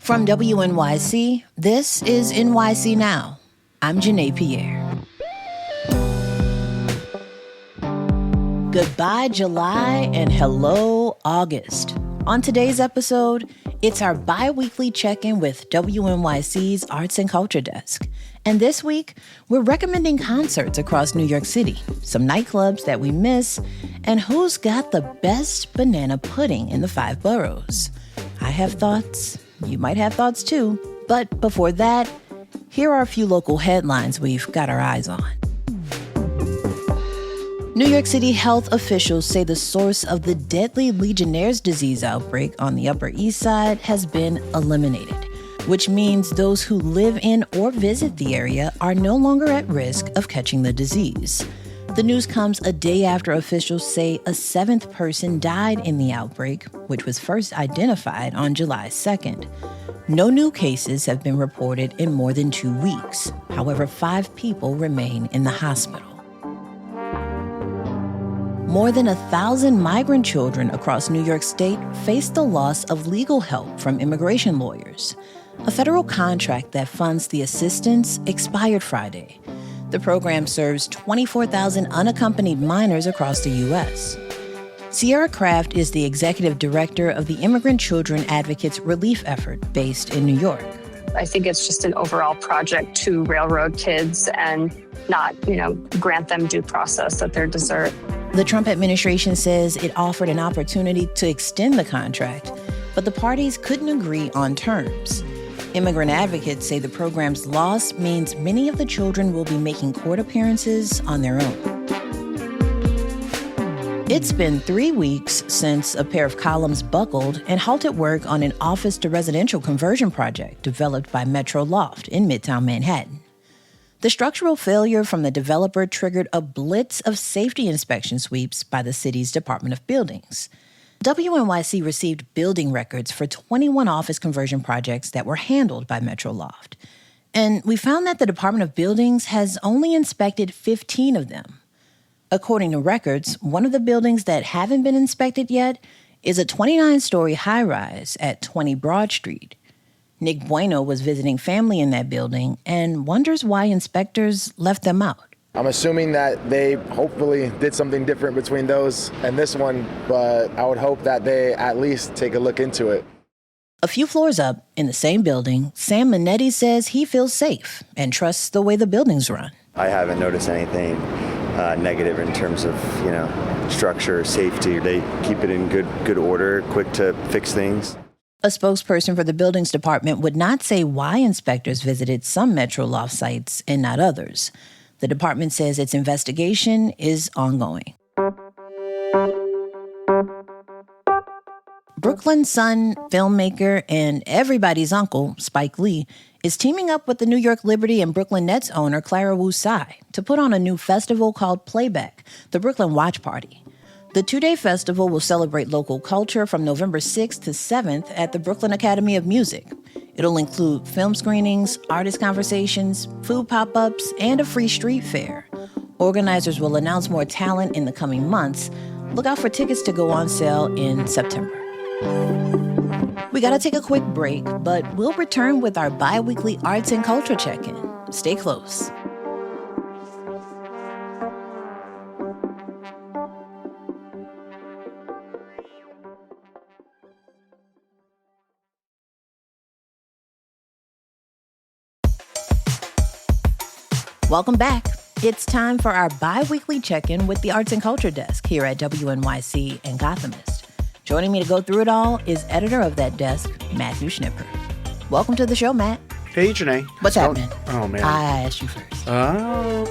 From WNYC, this is NYCNow. I'm Janae Pierre. Goodbye, July, and hello, August. On today's episode, it's our bi-weekly check-in with WNYC's Arts and Culture Desk. And this week, we're recommending concerts across New York City, some nightclubs that we miss, and who's got the best banana pudding in the 5 boroughs. I have thoughts. You might have thoughts too. But before that, here are a few local headlines we've got our eyes on. New York City health officials say the source of the deadly Legionnaire's disease outbreak on the Upper East Side has been eliminated, which means those who live in or visit the area are no longer at risk of catching the disease. The news comes a day after officials say a 7th person died in the outbreak, which was first identified on July 2nd. No new cases have been reported in more than 2 weeks. However, 5 people remain in the hospital. More than 1,000 migrant children across New York State face the loss of legal help from immigration lawyers. A federal contract that funds the assistance expired Friday. The program serves 24,000 unaccompanied minors across the U.S. Sierra Kraft is the executive director of the Immigrant Children Advocates Relief Effort based in New York. I think it's just an overall project to railroad kids and not, grant them due process that they deserve. The Trump administration says it offered an opportunity to extend the contract, but the parties couldn't agree on terms. Immigrant advocates say the program's loss means many of the children will be making court appearances on their own. It's been 3 weeks since a pair of columns buckled and halted work on an office-to-residential conversion project developed by Metro Loft in Midtown Manhattan. The structural failure from the developer triggered a blitz of safety inspection sweeps by the city's Department of Buildings. WNYC received building records for 21 office conversion projects that were handled by Metro Loft. And we found that the Department of Buildings has only inspected 15 of them. According to records, one of the buildings that haven't been inspected yet is a 29-story high-rise at 20 Broad Street. Nick Bueno was visiting family in that building and wonders why inspectors left them out. I'm assuming that they hopefully did something different between those and this one, but I would hope that they at least take a look into it. A few floors up in the same building, Sam Minetti says he feels safe and trusts the way the building's run. I haven't noticed anything negative in terms of, structure, safety. They keep it in good order, quick to fix things. A spokesperson for the buildings department would not say why inspectors visited some Metro Loft sites and not others. The department says its investigation is ongoing. Brooklyn's son, filmmaker, and everybody's uncle, Spike Lee, is teaming up with the New York Liberty and Brooklyn Nets owner Clara Wu Tsai to put on a new festival called Playback, the Brooklyn Watch Party. The 2-day festival will celebrate local culture from November 6th to 7th at the Brooklyn Academy of Music. It'll include film screenings, artist conversations, food pop-ups, and a free street fair. Organizers will announce more talent in the coming months. Look out for tickets to go on sale in September. We gotta take a quick break, but we'll return with our bi-weekly arts and culture check-in. Stay close. Welcome back. It's time for our bi-weekly check-in with the Arts and Culture Desk here at WNYC and Gothamist. Joining me to go through it all is editor of that desk, Matthew Schnipper. Welcome to the show, Matt. Hey, Janae. What's happening? Oh, man. I asked you first. I'm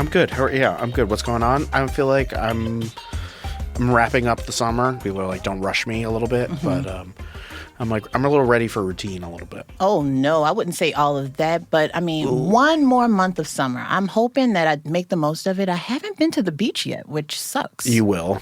good. I'm good. What's going on? I feel like I'm wrapping up the summer. People are like, don't rush me a little bit, but I'm a little ready for routine a little bit. Oh, no, I wouldn't say all of that, but one more month of summer. I'm hoping that I'd make the most of it. I haven't been to the beach yet, which sucks. You will.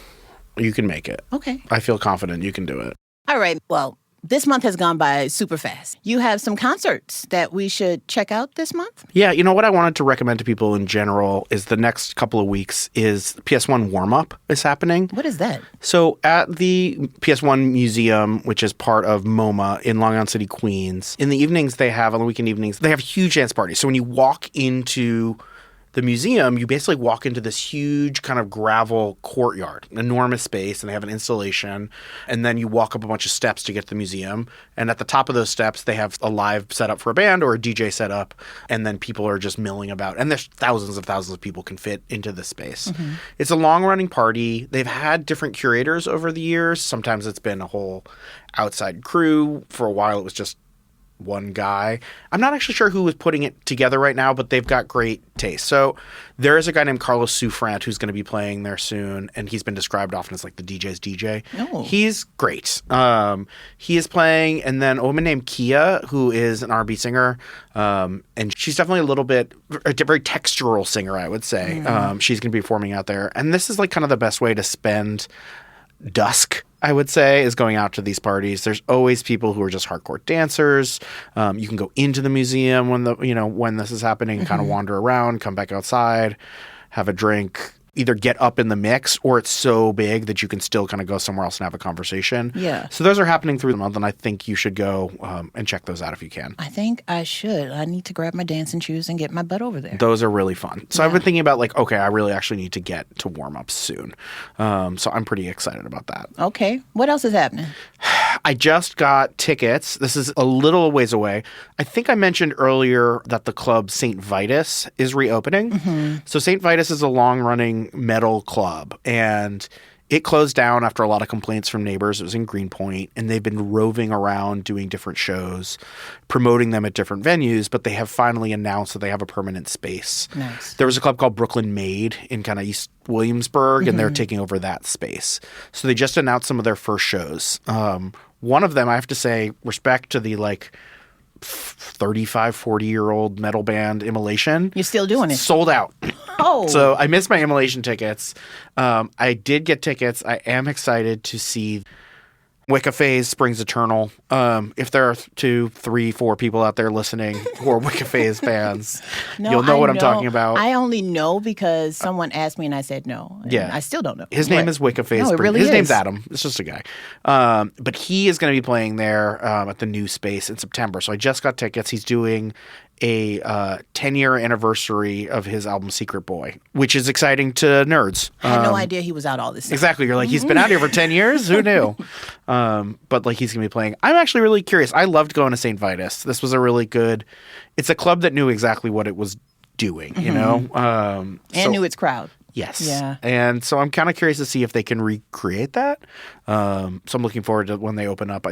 You can make it. Okay. I feel confident you can do it. All right. Well, this month has gone by super fast. You have some concerts that we should check out this month? Yeah, you know what I wanted to recommend to people in general is the next couple of weeks is PS1 warm-up is happening. What is that? So at the PS1 Museum, which is part of MoMA in Long Island City, Queens, in the evenings on the weekend evenings, they have huge dance parties. So when you walk into the museum, you basically walk into this huge kind of gravel courtyard, enormous space, and they have an installation. And then you walk up a bunch of steps to get to the museum. And at the top of those steps, they have a live setup for a band or a DJ setup. And then people are just milling about. And there's thousands of people can fit into this space. Mm-hmm. It's a long-running party. They've had different curators over the years. Sometimes it's been a whole outside crew. For a while, it was just one guy. I'm not actually sure who was putting it together right now, but they've got great taste. So there is a guy named Carlos Soufrant who's going to be playing there soon, and he's been described often as like the DJ's DJ. Oh. He's great. He is playing, and then a woman named Kia, who is an R&B singer, and she's definitely a very textural singer, I would say. She's going to be performing out there, and this is like kind of the best way to spend dusk, I would say, is going out to these parties. There's always people who are just hardcore dancers. You can go into the museum when this is happening, and kind of wander around, come back outside, have a drink, either get up in the mix or it's so big that you can still kind of go somewhere else and have a conversation. Yeah. So those are happening through the month, and I think you should go and check those out if you can. I think I should. I need to grab my dancing shoes and get my butt over there. Those are really fun. So I've been thinking about like, okay, I really actually need to get to warm-ups soon. So I'm pretty excited about that. Okay. What else is happening? I just got tickets. This is a little ways away. I think I mentioned earlier that the club St. Vitus is reopening. Mm-hmm. So St. Vitus is a long-running metal club, and it closed down after a lot of complaints from neighbors. It was in Greenpoint, and they've been roving around doing different shows, promoting them at different venues, but they have finally announced that they have a permanent space. Nice. There was a club called Brooklyn Made in kind of East Williamsburg, and they're taking over that space. So they just announced some of their first shows. One of them, I have to say, respect to the 35, 40-year-old metal band Immolation. You're still doing it? Sold out. Oh. So I missed my Immolation tickets. I did get tickets. I am excited to see Wicca Phase Springs Eternal. If there are 2, 3, 4 people out there listening who are Wicca Phase fans, you'll know what I'm talking about. I only know because someone asked me and I said no. Yeah. I still don't know. His name is Wicca Phase No, it Springs. really His is. name's Adam. It's just a guy. But he is going to be playing there at the new space in September. So I just got tickets. He's doing a 10-year anniversary of his album Secret Boy, which is exciting to nerds. I had no idea he was out all this time. Exactly. You're like, he's been out here for 10 years? Who knew? But he's going to be playing. I'm actually really curious. I loved going to St. Vitus. This was a really good – it's a club that knew exactly what it was doing, you know? And knew its crowd. Yes. Yeah. And so I'm kind of curious to see if they can recreate that. So I'm looking forward to when they open up.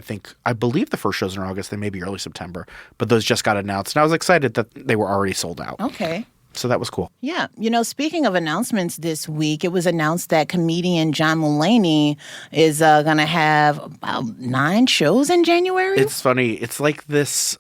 I believe the first show's in August. They may be early September. But those just got announced. And I was excited that they were already sold out. Okay. So that was cool. Yeah. Speaking of announcements this week, it was announced that comedian John Mulaney is going to have about 9 shows in January. It's funny. It's like this...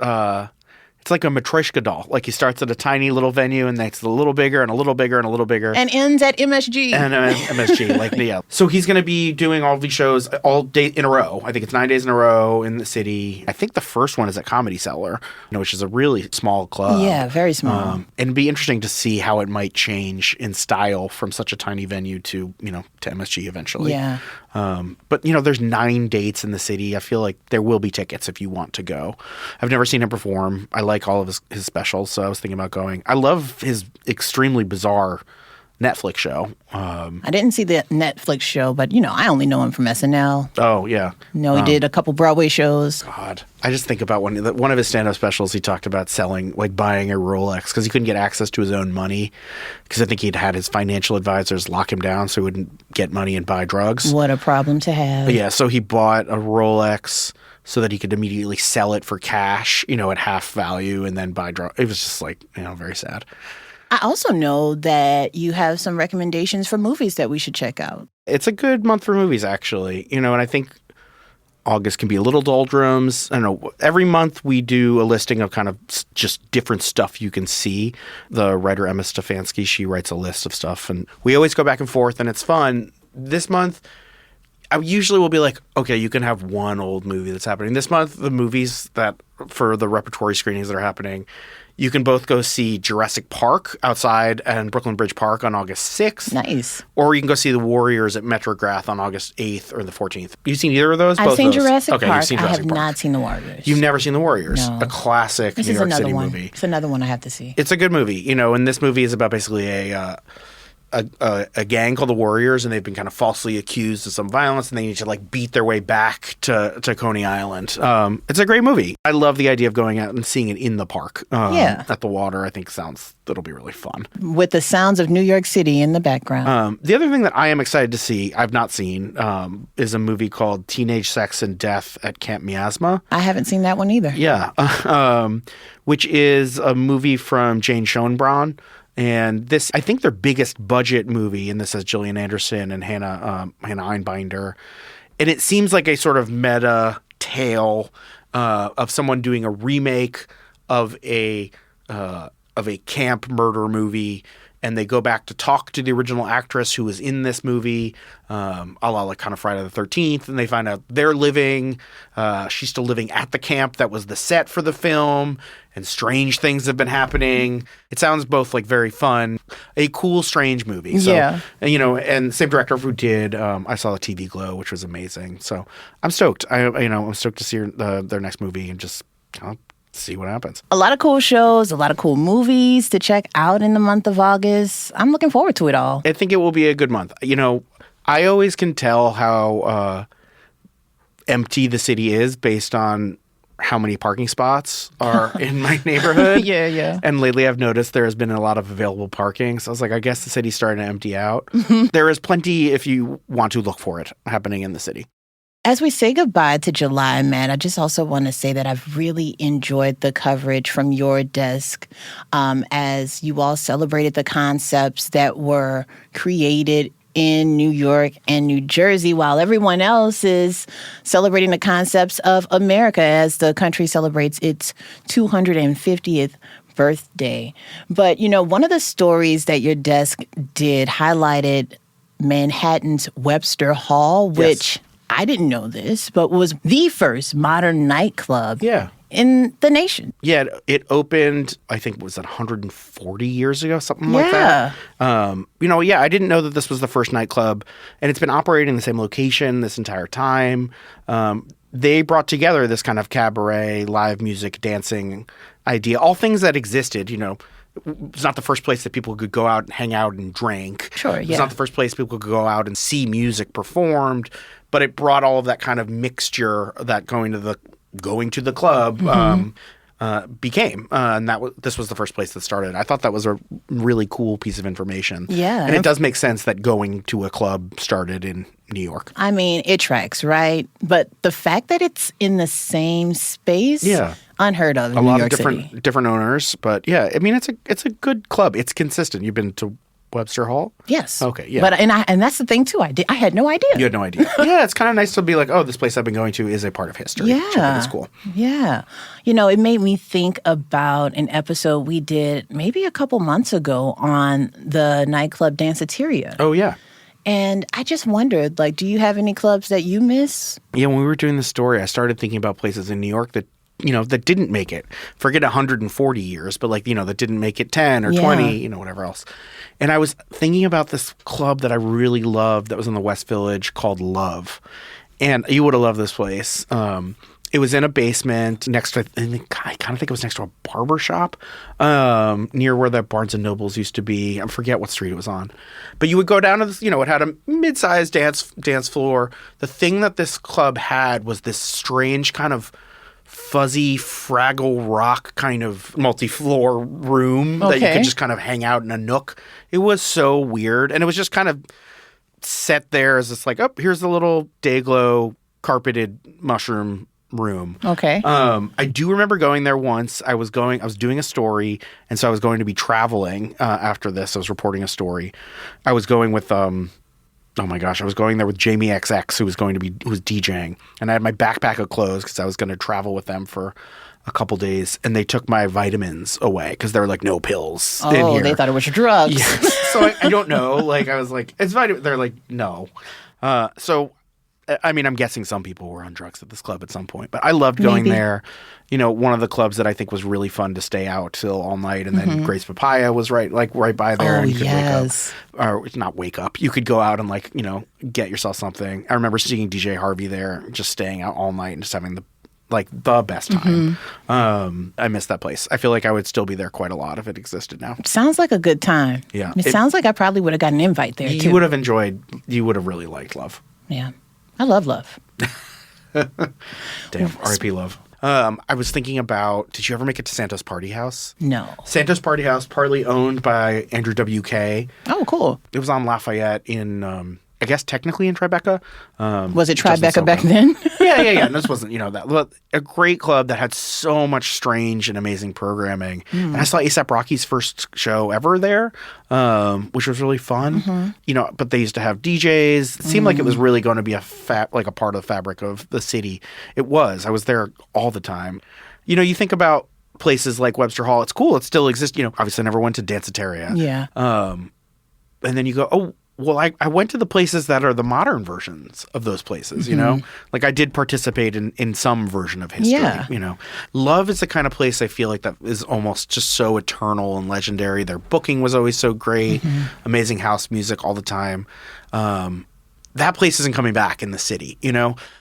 it's like a Matryoshka doll. Like he starts at a tiny little venue and it's a little bigger and a little bigger and a little bigger. And ends at MSG. And MSG. Yeah. So he's going to be doing all these shows all day in a row. I think it's 9 days in a row in the city. I think the first one is at Comedy Cellar, which is a really small club. Yeah, very small. And it'd be interesting to see how it might change in style from such a tiny venue to MSG eventually. Yeah. But there's 9 dates in the city. I feel like there will be tickets if you want to go. I've never seen him perform. I like all of his specials, so I was thinking about going. I love his extremely bizarre Netflix show. I didn't see the Netflix show, but I only know him from SNL. Oh yeah. He did a couple Broadway shows. God, I just think about one of his stand-up specials. He talked about buying a Rolex because he couldn't get access to his own money because I think he'd had his financial advisors lock him down so he wouldn't get money and buy drugs. What a problem to have. But yeah, so he bought a Rolex so that he could immediately sell it for cash, at half value and then buy drugs. It was just very sad. I also know that you have some recommendations for movies that we should check out. It's a good month for movies, actually. And I think August can be a little doldrums. I don't know. Every month we do a listing of kind of just different stuff you can see. The writer Emma Stefanski, she writes a list of stuff. And we always go back and forth, and it's fun. This month, I usually will be like, okay, you can have one old movie that's happening. This month, the movies that for the repertory screenings that are happening, you can both go see Jurassic Park outside and Brooklyn Bridge Park on August 6th. Nice. Or you can go see The Warriors at Metrograph on August 8th or the 14th. You've seen either of those? I've seen Jurassic okay, Park. You've seen Jurassic I have Park. not seen The Warriors. You've never seen The Warriors? No. A classic This New is York another City one. movie. It's another one I have to see. It's a good movie. And this movie is about basically a gang called the Warriors, and they've been kind of falsely accused of some violence, and they need to like beat their way back to Coney Island. It's a great movie. I love the idea of going out and seeing it in the park. At the water. I think that'll be really fun. With the sounds of New York City in the background. The other thing that I am excited to see, I've not seen, is a movie called Teenage Sex and Death at Camp Miasma. I haven't seen that one either. Yeah. Which is a movie from Jane Schoenbraun. And this, I think, their biggest budget movie, and this has Gillian Anderson and Hannah Einbinder. And it seems like a sort of meta tale of someone doing a remake of a camp murder movie, and they go back to talk to the original actress who was in this movie, a la like kind of Friday the 13th, and they find out they're living, she's still living at the camp that was the set for the film, and strange things have been happening. It sounds both like very fun, a cool, strange movie. So, yeah. And same director who did I Saw the TV Glow, which was amazing. So I'm stoked. I'm stoked to see their next movie and just see what happens. A lot of cool shows, a lot of cool movies to check out in the month of August. I'm looking forward to it all. I think it will be a good month. I always can tell how empty the city is based on how many parking spots are in my neighborhood. Yeah. And lately I've noticed there has been a lot of available parking. So I was like, I guess the city's starting to empty out. There is plenty, if you want to look for it, happening in the city. As we say goodbye to July, Matt, I just also want to say that I've really enjoyed the coverage from your desk as you all celebrated the concepts that were created in New York and New Jersey, while everyone else is celebrating the concepts of America as the country celebrates its 250th birthday. But, one of the stories that your desk did highlighted Manhattan's Webster Hall, which... Yes. I didn't know this, but was the first modern nightclub in the nation. Yeah, it opened, I think, was it 140 years ago, something like that? I didn't know that this was the first nightclub, and it's been operating in the same location this entire time. They brought together this kind of cabaret, live music, dancing idea, all things that existed, It's not the first place that people could go out and hang out and drink. Sure, yeah. It's not the first place people could go out and see music performed, but it brought all of that kind of mixture that going to the club became. And this was the first place that started. I thought that was a really cool piece of information. Yeah. And it does make sense that going to a club started in New York. I mean, it tracks, right? But the fact that it's in the same space, unheard of in New York City. A lot of different owners, but yeah, I mean, it's a good club. It's consistent. You've been to Webster Hall? Yes. Okay, yeah. But and that's the thing too. I had no idea. You had no idea. Yeah, it's kind of nice to be like, oh, this place I've been going to is a part of history. Yeah, which I think is cool. Yeah, it made me think about an episode we did maybe a couple months ago on the nightclub Danceteria. Oh yeah. And I just wondered, do you have any clubs that you miss? Yeah, when we were doing the story, I started thinking about places in New York that that didn't make it. Forget 140 years, but that didn't make it 10 or 20, whatever else. And I was thinking about this club that I really loved that was in the West Village called Love. And you would have loved this place. It was in a basement next to, I kind of think it was next to a barber shop near where the Barnes & Nobles used to be. I forget what street it was on. But you would go down to this, it had a mid-sized dance floor. The thing that this club had was this strange kind of fuzzy Fraggle Rock kind of multi-floor room that you could just kind of hang out in a nook. It was so weird. And it was just kind of set there as this here's the little Dayglow carpeted mushroom room. Okay. I do remember going there once. I was doing a story, and so I was going to be traveling after this. I was reporting a story. I was going with oh my gosh, I was going there with Jamie XX, who was DJing, and I had my backpack of clothes because I was going to travel with them for a couple days, and they took my vitamins away because they were like, no pills in here. Oh, they thought it was your drugs. Yeah. So I don't know. I was like, it's vitamin. They're like, no. So I mean, I'm guessing some people were on drugs at this club at some point, but I loved going there. One of the clubs that I think was really fun to stay out till all night, and then Grace Papaya was right by there, and you could wake up, or not wake up. You could go out and get yourself something. I remember seeing DJ Harvey there, just staying out all night and just having the best time. I miss that place. I feel like I would still be there quite a lot if it existed now. Sounds like a good time. Yeah. It sounds like I probably would have got an invite there, too. You would have really liked Love. Yeah. I love Love. Damn, R.I.P. Love. I was thinking about, did you ever make it to Santos Party House? No. Santos Party House, partly owned by Andrew W.K. Oh, cool. It was on Lafayette in... I guess technically in Tribeca. Was it Tribeca back then? Yeah. And this wasn't, that. A great club that had so much strange and amazing programming. And I saw A$AP Rocky's first show ever there, which was really fun. But they used to have DJs. It seemed like it was really going to be a part of the fabric of the city. It was. I was there all the time. You think about places like Webster Hall. It's cool. It still exists. Obviously I never went to Danceteria. Yeah. And then you go, oh, well, I went to the places that are the modern versions of those places, Like I did participate in some version of history, Love is the kind of place I feel like that is almost just so eternal and legendary. Their booking was always so great, amazing house music all the time. That place isn't coming back in the city,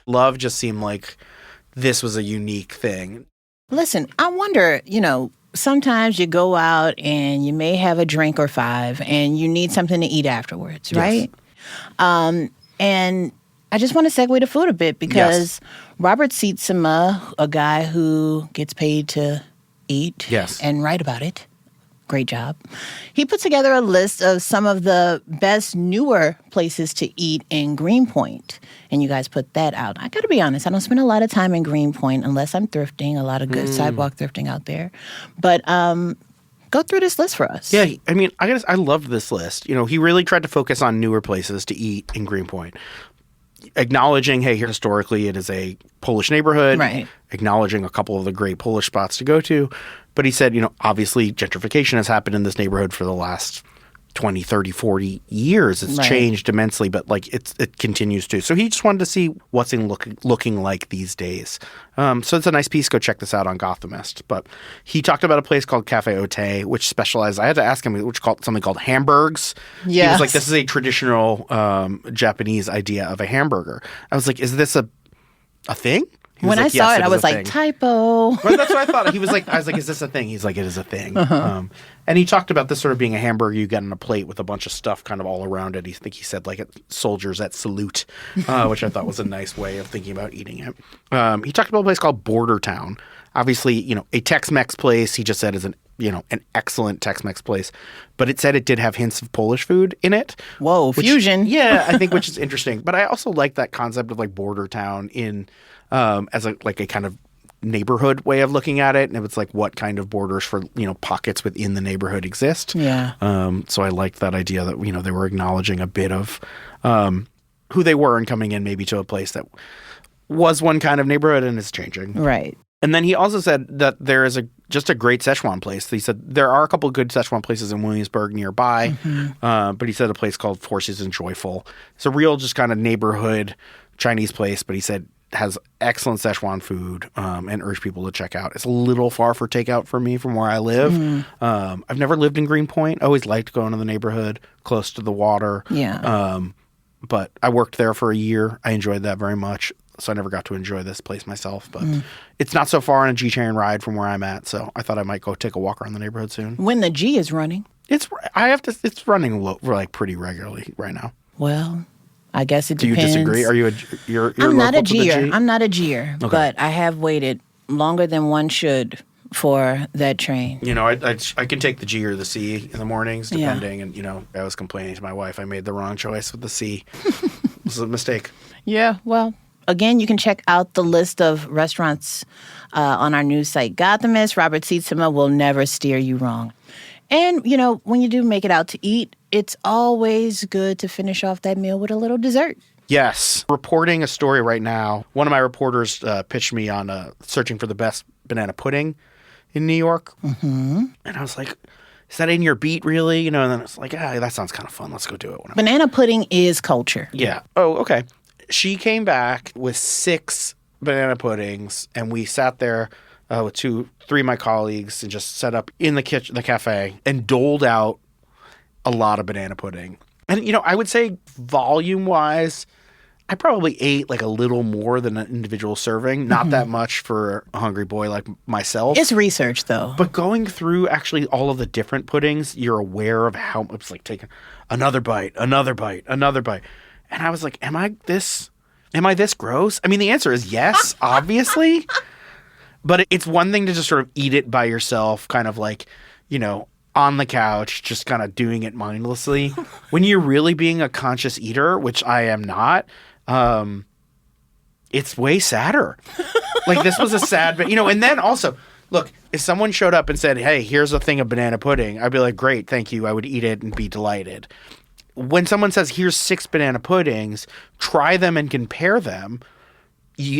Love just seemed like this was a unique thing. Listen, I wonder, sometimes you go out and you may have a drink or five and you need something to eat afterwards, right? Yes. And I just want to segue to food a bit because Robert Sietsema, a guy who gets paid to eat and write about it, great job. He put together a list of some of the best newer places to eat in Greenpoint. And you guys put that out. I got to be honest, I don't spend a lot of time in Greenpoint unless I'm thrifting, a lot of good sidewalk thrifting out there. But go through this list for us. Yeah, I mean, I loved this list. He really tried to focus on newer places to eat in Greenpoint. Acknowledging, hey, here historically it is a Polish neighborhood. Right. Acknowledging a couple of the great Polish spots to go to. But he said, obviously gentrification has happened in this neighborhood for the last 20, 30, 40 years. It's changed immensely, but it continues to. So he just wanted to see what's looking like these days. So it's a nice piece. Go check this out on Gothamist. But he talked about a place called Cafe Ote, which specialized. I had to ask him, which called something called hamburgs. Yes. He was like, this is a traditional Japanese idea of a hamburger. I was like, is this a thing? When I saw it, I was like, typo. Well, that's what I thought. I was like, is this a thing? He's like, it is a thing. And he talked about this sort of being a hamburger you get on a plate with a bunch of stuff kind of all around it. He said like soldiers at salute, which I thought was a nice way of thinking about eating it. He talked about a place called Border Town. Obviously, a Tex-Mex place. He just said is an excellent Tex-Mex place. But it said it did have hints of Polish food in it. Whoa, fusion. Yeah, I think, which is interesting. But I also like that concept of like Border Town as a kind of neighborhood way of looking at it. And it's like what kind of borders for, pockets within the neighborhood exist. Yeah. So I liked that idea that, they were acknowledging a bit of who they were and coming in maybe to a place that was one kind of neighborhood and is changing. Right. And then he also said that there is just a great Szechuan place. He said there are a couple of good Szechuan places in Williamsburg nearby, but he said a place called Four Seasons Joyful. It's a real just kind of neighborhood Chinese place, but he said has excellent Szechuan food and urged people to check out. It's a little far for takeout for me from where I live. I've never lived in Greenpoint. I always liked going to the neighborhood close to the water. Yeah. But I worked there for a year. I enjoyed that very much. So I never got to enjoy this place myself. But it's not so far on a G-Train ride from where I'm at. So I thought I might go take a walk around the neighborhood soon. When the G is running. It's running pretty regularly right now. Well, I guess it depends. Do you disagree? Are you you're I'm not a G-er. I'm not a G-er, okay. But I have waited longer than one should for that train. I can take the G or the C in the mornings, depending. Yeah. And, I was complaining to my wife I made the wrong choice with the C. This is a mistake. Yeah, well, again, you can check out the list of restaurants on our news site, Gothamist. Robert Sietsema will never steer you wrong. And, when you do make it out to eat, it's always good to finish off that meal with a little dessert. Yes. Reporting a story right now. One of my reporters pitched me on searching for the best banana pudding in New York. Mm-hmm. And I was like, is that in your beat, really? And then it's like, that sounds kind of fun. Let's go do it. Banana pudding is culture. Yeah. Oh, okay. She came back with 6 banana puddings, and we sat there with 3 of my colleagues and just set up in the kitchen, the cafe, and doled out a lot of banana pudding. And, you know, I would say volume-wise, I probably ate like a little more than an individual serving. Not that much for a hungry boy like myself. It's research, though. But going through actually all of the different puddings, you're aware of how it's like taking another bite, another bite, another bite. And I was like, am I this gross? I mean, the answer is yes, obviously. But it's one thing to just sort of eat it by yourself, kind of like, you know, on the couch, just kind of doing it mindlessly. When you're really being a conscious eater, which I am not, it's way sadder. Like, this was a sad, but, you know, and then also, look, if someone showed up and said, hey, here's a thing of banana pudding, I'd be like, great, thank you. I would eat it and be delighted. When someone says, here's 6 banana puddings, try them and compare them.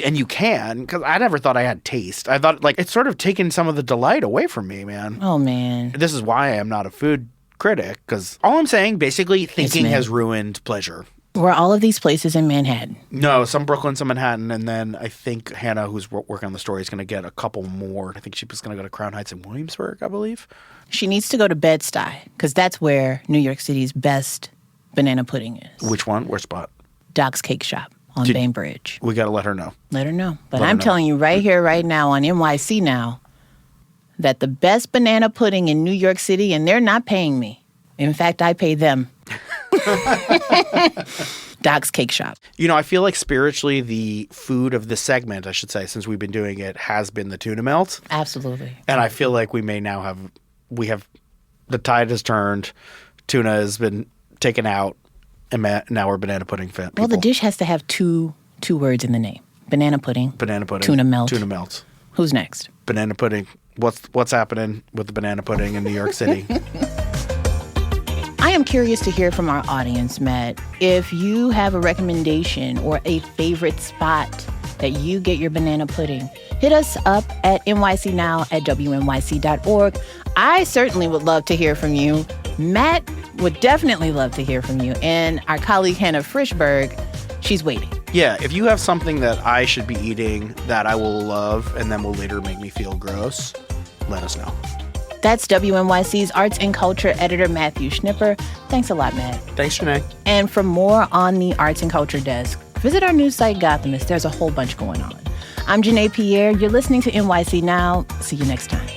And you can, because I never thought I had taste. I thought, like, it's sort of taken some of the delight away from me, man. Oh, man. This is why I am not a food critic, because all I'm saying, basically, thinking has ruined pleasure. Were all of these places in Manhattan? No, some Brooklyn, some Manhattan, and then I think Hannah, who's working on the story, is going to get a couple more. I think she was going to go to Crown Heights in Williamsburg, I believe. She needs to go to Bed-Stuy, because that's where New York City's best banana pudding is. Which one? Where spot? Doc's Cake Shop on Bainbridge. We got to let her know. Let her know. But I'm telling you right here, right now on NYCNow that the best banana pudding in New York City, and they're not paying me. In fact, I pay them. Doc's Cake Shop. You know, I feel like spiritually the food of this segment, I should say, since we've been doing it, has been the tuna melt. Absolutely. And I feel like we may now have, the tide has turned, tuna has been taken out, and now we're banana pudding fan. Well, the dish has to have two words in the name. Banana pudding. Tuna melt. Tuna melt. Who's next? Banana pudding. What's happening with the banana pudding in New York City? I am curious to hear from our audience, Matt. If you have a recommendation or a favorite spot that you get your banana pudding, hit us up at NYCNow at WNYC.org. I certainly would love to hear from you. Matt would definitely love to hear from you. And our colleague Hannah Frischberg, she's waiting. Yeah, if you have something that I should be eating that I will love and then will later make me feel gross, let us know. That's WNYC's Arts and Culture editor, Matthew Schnipper. Thanks a lot, Matt. Thanks, Janae. And for more on the Arts and Culture desk, visit our news site, Gothamist. There's a whole bunch going on. I'm Janae Pierre. You're listening to NYC Now. See you next time.